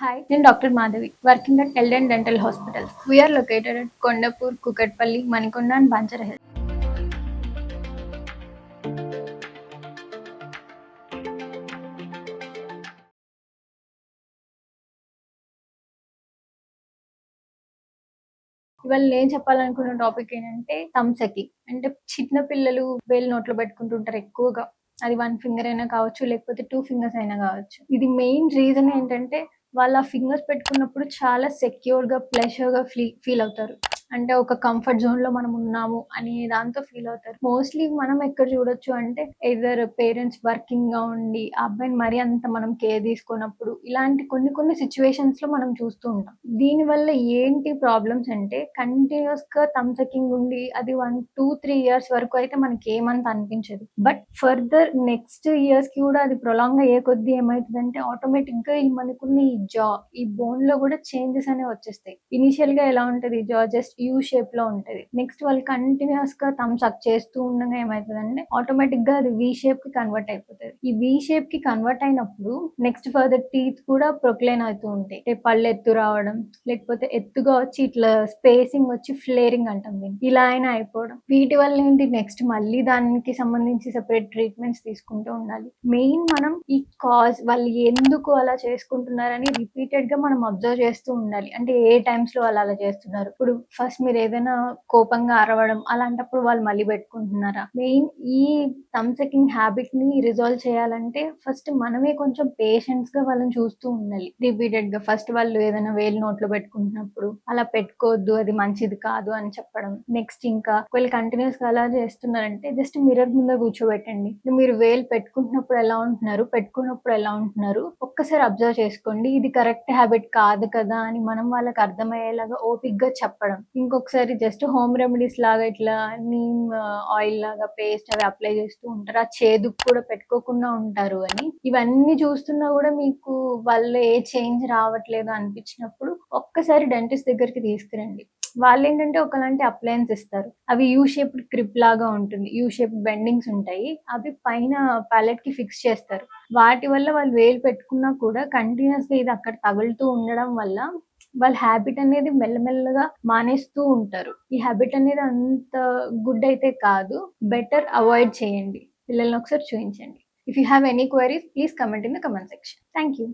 Hi, I'm Dr. Madhavi, working at Eldon Dental Hospitals. We are located at Kondapur, Kukatpalli, Manikonda and Banjara Hills. ఇవాళ నేను చెప్పాలనుకున్న topic ఏంటంటే Thums sucking. అంటే చిన్న పిల్లలు వేలు నోట్లో పెట్టుకుంటుంటారు ఎక్కువగా. అది 1 ఫింగర్ అయినా కావచ్చు, లేకపోతే 2 ఫింగర్స్ అయినా కావచ్చు. ఇది మెయిన్ రీజన్ ఏంటంటే వాళ్ళు ఆ ఫింగర్స్ పెట్టుకున్నప్పుడు చాలా సెక్యూర్‌గా, ప్లెజర్‌గా ఫీల్ అవుతారు. అంటే ఒక కంఫర్ట్ జోన్‌లో మనం ఉన్నాము అనే దాంతో ఫీల్ అవుతారు. మోస్ట్‌లీ మనం ఎక్కడ చూడొచ్చు అంటే ఎయిదర్ పేరెంట్స్ వర్కింగ్‌గా ఉండి, ఆ అబ్బాయిని మరీ అంత మనం కేర్ తీసుకోనప్పుడు ఇలాంటి కొన్ని సిట్యుయేషన్స్‌లో మనం చూస్తూ ఉంటాం. దీనివల్ల ఏంటి ప్రాబ్లమ్స్ అంటే కంటిన్యూయస్‌గా థంబ్ సకింగ్ ఉండి అది 1, 2, 3 ఇయర్స్ వరకు అయితే మనకేమంత అనిపించదు. బట్ ఫర్దర్ నెక్స్ట్ ఇయర్స్‌కి కూడా అది ప్రొలాంగ్ అయ్యే కొద్దీ ఏమైతదంటే ఆటోమేటిక్‌గా మనకున్న ఈ బోన్‌లో కూడా చేంజెస్ అనేవి వచ్చేస్తాయి. ఇనీషియల్‌గా ఎలా ఉంటది జా జస్ట్ యూ షేప్‌లో ఉంటది. నెక్స్ట్ వాళ్ళు కంటిన్యూయస్‌గా థంబ్ సక్ చేస్తూ ఉండగా ఏమైతదంటే ఆటోమేటిక్‌గా అది వి షేప్‌కి కన్వర్ట్ అయిపోతది. ఈ వి షేప్‌కి కన్వర్ట్ అయినప్పుడు నెక్స్ట్ ఫర్దర్ టీత్ కూడా ప్రొక్లైన్ అవుతూ ఉంటాయి. అంటే పళ్ళు ఎత్తు రావడం, లేకపోతే ఎత్తుగా వచ్చి ఇట్లా స్పేసింగ్ వచ్చి ఫ్లేరింగ్ అంటాం దీన్ని. ఇలా అయినా అయిపోవడం. వీటి వల్ల ఏంటి నెక్స్ట్ మళ్ళీ దానికి సంబంధించి సెపరేట్ ట్రీట్మెంట్స్ తీసుకుంటూ ఉండాలి. మెయిన్ మనం ఈ కాజ్ వాళ్ళు ఎందుకు అలా చేసుకుంటున్నారని రిపీటెడ్‌గా మనం అబ్జర్వ్ చేస్తూ ఉండాలి. అంటే ఏ టైమ్స్‌లో వాళ్ళు అలా చేస్తున్నారు. ఇప్పుడు ఫస్ట్ మీరేదైనా కోపంగా అరవడం అలాంటప్పుడు వాళ్ళు మళ్ళీ పెట్టుకుంటున్నారా? మెయిన్ ఈ థంబ్ సకింగ్ హ్యాబిట్‌ని రిజాల్వ్ చేయాలంటే ఫస్ట్ మనమే కొంచెం పేషెన్స్‌గా వాళ్ళని చూస్తూ ఉండాలి. రిపీటెడ్‌గా ఫస్ట్ వాళ్ళు ఏదైనా వేలు నోట్లో పెట్టుకుంటున్నప్పుడు అలా పెట్టుకోవద్దు, అది మంచిది కాదు అని చెప్పడం. నెక్స్ట్ ఇంకా ఒకవేళ కంటిన్యూయస్‌గా అలా చేస్తున్నారంటే జస్ట్ మిర్రర్ ముందు కూర్చోబెట్టండి. మీరు వేలు పెట్టుకుంటున్నప్పుడు ఎలా ఉంటున్నారు, పెట్టుకున్నప్పుడు ఎలా ఉంటున్నారు ఒక్కసారి అబ్జర్వ్ చేసుకోండి. ఇది కరెక్ట్ హ్యాబిట్ కాదు కదా అని మనం వాళ్ళకి అర్థమయ్యేలాగా ఓపికగా చెప్పడం. ఇంకొకసారి జస్ట్ హోమ్ రెమెడీస్ లాగా ఇట్లా నీమ్ ఆయిల్ లాగా పేస్ట్ అవి అప్లై చేస్తూ ఉంటారు. ఆ చేదుకు కూడా పెట్టుకోకుండా ఉంటారు అని. ఇవన్నీ చూస్తున్నా కూడా మీకు వాళ్ళలో ఏ చేంజ్ రావట్లేదు అనిపించినప్పుడు ఒక్కసారి డెంటిస్ట్ దగ్గరికి తీసుకురండి. వాళ్ళేంటంటే ఒకలాంటి అప్లయన్స్ ఇస్తారు. అవి యూ షేప్డ్ క్రిప్ లాగా ఉంటుంది. యూ షేప్డ్ బెండింగ్స్ ఉంటాయి. అవి పైన ప్యాలెట్‌కి ఫిక్స్ చేస్తారు. వాటి వల్ల వాళ్ళు వేలు పెట్టుకున్నా కూడా కంటిన్యూయస్‌గా ఇది అక్కడ తగులుతూ ఉండడం వల్ల వాళ్ళ హ్యాబిట్ అనేది మెల్లమెల్లగా మానేస్తూ ఉంటారు. ఈ హ్యాబిట్ అనేది అంత గుడ్ అయితే కాదు. బెటర్ అవాయిడ్ చేయండి. పిల్లల్ని ఒకసారి చూయించండి. If you have any queries please comment in the comment section. Thank you.